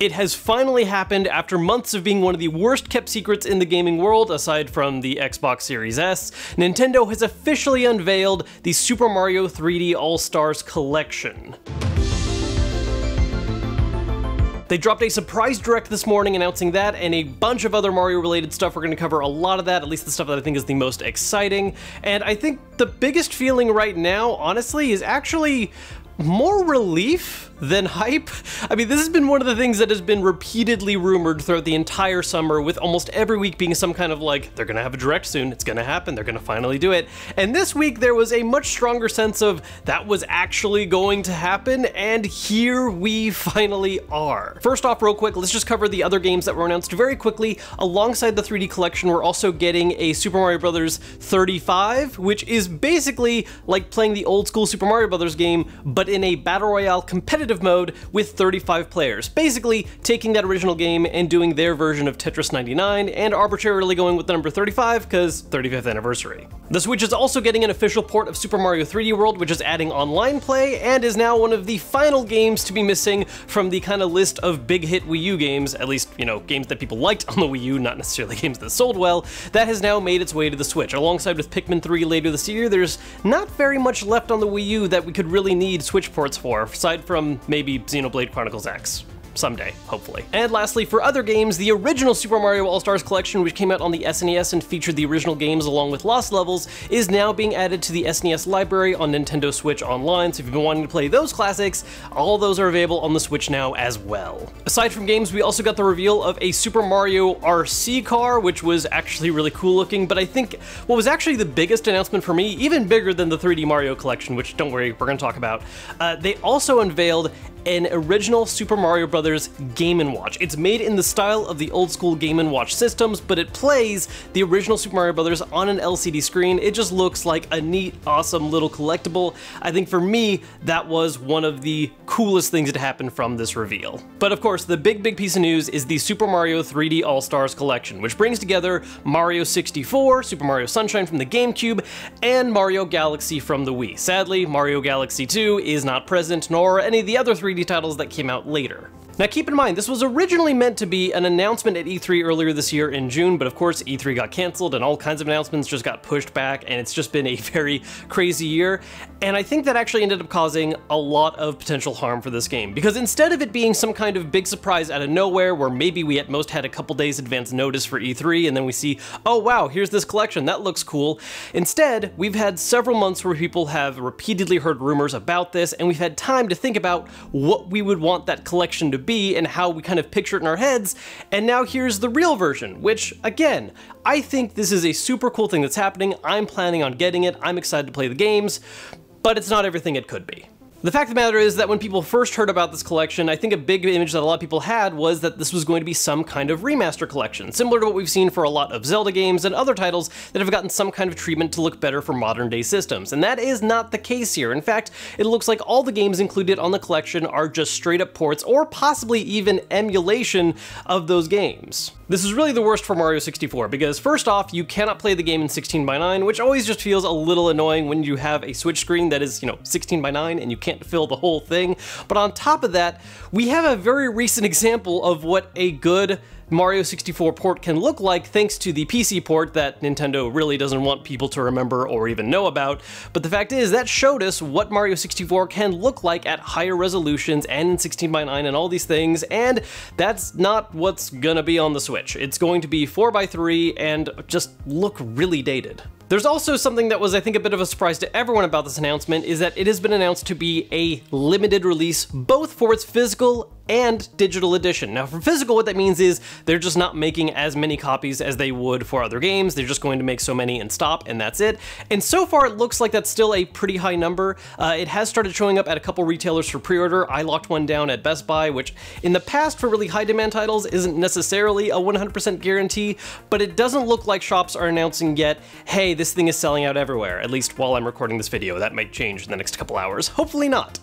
It has finally happened after months of being one of the worst kept secrets in the gaming world, aside from the Xbox Series S. Nintendo has officially unveiled the Super Mario 3D All-Stars Collection. They dropped a surprise direct this morning announcing that, and a bunch of other Mario-related stuff. We're going to cover a lot of that, at least the stuff that I think is the most exciting. And I think the biggest feeling right now, honestly, is actually more relief than hype. I mean, this has been one of the things that has been repeatedly rumored throughout the entire summer, with almost every week being some kind of like, they're gonna have a direct soon, it's gonna happen, they're gonna finally do it. And this week there was a much stronger sense of that was actually going to happen, and here we finally are. First off, real quick, let's just cover the other games that were announced very quickly. Alongside the 3D collection, we're also getting a Super Mario Bros. 35, which is basically like playing the old school Super Mario Bros. Game, but in a Battle Royale competitive mode with 35 players. Basically taking that original game and doing their version of Tetris 99 and arbitrarily going with the number 35 because 35th anniversary. The Switch is also getting an official port of Super Mario 3D World, which is adding online play and is now one of the final games to be missing from the kind of list of big hit Wii U games, at least, you know, games that people liked on the Wii U, not necessarily games that sold well, that has now made its way to the Switch. Alongside with Pikmin 3 later this year, there's not very much left on the Wii U that we could really need Switch ports for, aside from maybe Xenoblade Chronicles X. Someday, hopefully. And lastly, for other games, the original Super Mario All-Stars Collection, which came out on the SNES and featured the original games along with Lost Levels, is now being added to the SNES library on Nintendo Switch Online, so if you've been wanting to play those classics, all those are available on the Switch now as well. Aside from games, we also got the reveal of a Super Mario RC car, which was actually really cool looking, but I think what was actually the biggest announcement for me, even bigger than the 3D Mario Collection, which don't worry, we're gonna talk about, they also unveiled an original Super Mario Bros. Game & Watch. It's made in the style of the old school Game & Watch systems, but it plays the original Super Mario Bros. On an LCD screen. It just looks like a neat, awesome little collectible. I think for me, that was one of the coolest things that happened from this reveal. But of course, the big piece of news is the Super Mario 3D All-Stars Collection, which brings together Mario 64, Super Mario Sunshine from the GameCube, and Mario Galaxy from the Wii. Sadly, Mario Galaxy 2 is not present, nor any of the other 3D titles that came out later. Now keep in mind, this was originally meant to be an announcement at E3 earlier this year in June, but of course E3 got canceled and all kinds of announcements just got pushed back, and it's just been a very crazy year. And I think that actually ended up causing a lot of potential harm for this game, because instead of it being some kind of big surprise out of nowhere, where maybe we at most had a couple days advance notice for E3 and then we see, oh wow, here's this collection, that looks cool. Instead, we've had several months where people have repeatedly heard rumors about this, and we've had time to think about what we would want that collection to be and how we kind of picture it in our heads, and now here's the real version, which, again, I think this is a super cool thing that's happening. I'm planning on getting it, I'm excited to play the games, but it's not everything it could be. The fact of the matter is that when people first heard about this collection, I think a big image that a lot of people had was that this was going to be some kind of remaster collection, similar to what we've seen for a lot of Zelda games and other titles that have gotten some kind of treatment to look better for modern day systems, and that is not the case here. In fact, it looks like all the games included on the collection are just straight up ports, or possibly even emulation of those games. This is really the worst for Mario 64, because first off, you cannot play the game in 16:9, which always just feels a little annoying when you have a Switch screen that is, 16:9 and you can't fill the whole thing. But on top of that, we have a very recent example of what a good Mario 64 port can look like, thanks to the PC port that Nintendo really doesn't want people to remember or even know about. But the fact is, that showed us what Mario 64 can look like at higher resolutions and in 16:9 and all these things, and that's not what's gonna be on the Switch. It's going to be 4:3 and just look really dated. There's also something that was, I think, a bit of a surprise to everyone about this announcement, is that it has been announced to be a limited release, both for its physical and digital edition. Now for physical, what that means is they're just not making as many copies as they would for other games. They're just going to make so many and stop, and that's it. And so far it looks like that's still a pretty high number. It has started showing up at a couple retailers for pre-order. I locked one down at Best Buy, which in the past for really high demand titles isn't necessarily a 100% guarantee, but it doesn't look like shops are announcing yet, hey, this thing is selling out everywhere, at least while I'm recording this video. That might change in the next couple hours. Hopefully not.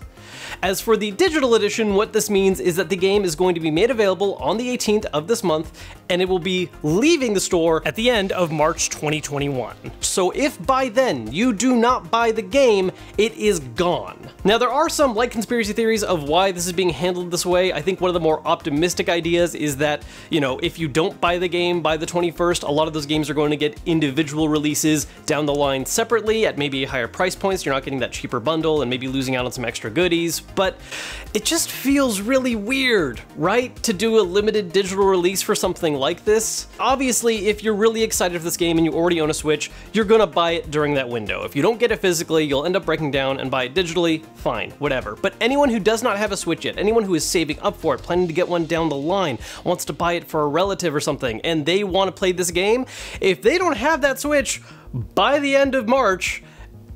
As for the digital edition, what this means is that the game is going to be made available on the 18th of this month, and it will be leaving the store at the end of March 2021. So if by then you do not buy the game, it is gone. Now there are some light conspiracy theories of why this is being handled this way. I think one of the more optimistic ideas is that, you know, if you don't buy the game by the 21st, a lot of those games are going to get individual releases down the line separately at maybe higher price points. You're not getting that cheaper bundle and maybe losing out on some extra goodies, but it just feels really weird, right? To do a limited digital release for something like this. Obviously, if you're really excited for this game and you already own a Switch, you're gonna buy it during that window. If you don't get it physically, you'll end up breaking down and buy it digitally, fine, whatever. But anyone who does not have a Switch yet, anyone who is saving up for it, planning to get one down the line, wants to buy it for a relative or something, and they want to play this game, if they don't have that Switch by the end of March,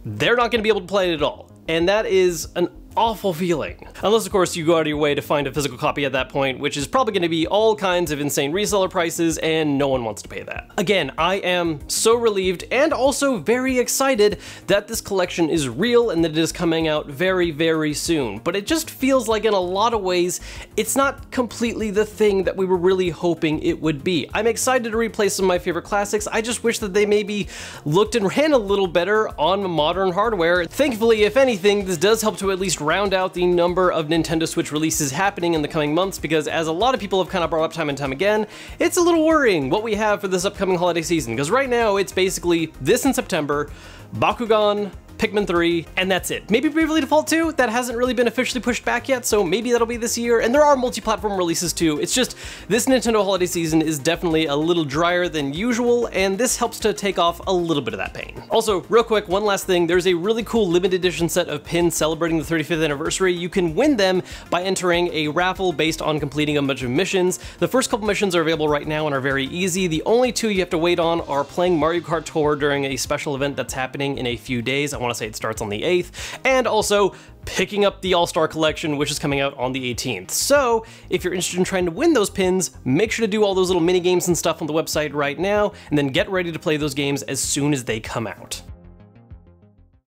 they're not going to be able to play it at all. And that is an awful feeling. Unless, of course, you go out of your way to find a physical copy at that point, which is probably going to be all kinds of insane reseller prices, and no one wants to pay that. Again, I am so relieved and also very excited that this collection is real and that it is coming out very, very soon. But it just feels like in a lot of ways, it's not completely the thing that we were really hoping it would be. I'm excited to replay some of my favorite classics. I just wish that they maybe looked and ran a little better on modern hardware. Thankfully, if anything, this does help to at least round out the number of Nintendo Switch releases happening in the coming months, because as a lot of people have kind of brought up time and time again, it's a little worrying what we have for this upcoming holiday season, because right now it's basically this in September, Bakugan, Pikmin 3, and that's it. Maybe Bravely Default 2, that hasn't really been officially pushed back yet, so maybe that'll be this year, and there are multi-platform releases too. It's just, this Nintendo holiday season is definitely a little drier than usual, and this helps to take off a little bit of that pain. Also, real quick, one last thing, there's a really cool limited edition set of pins celebrating the 35th anniversary. You can win them by entering a raffle based on completing a bunch of missions. The first couple missions are available right now and are very easy. The only two you have to wait on are playing Mario Kart Tour during a special event that's happening in a few days. I want to say it starts on the 8th, and also picking up the All-Star Collection, which is coming out on the 18th. So if you're interested in trying to win those pins, make sure to do all those little mini games and stuff on the website right now, and then get ready to play those games as soon as they come out.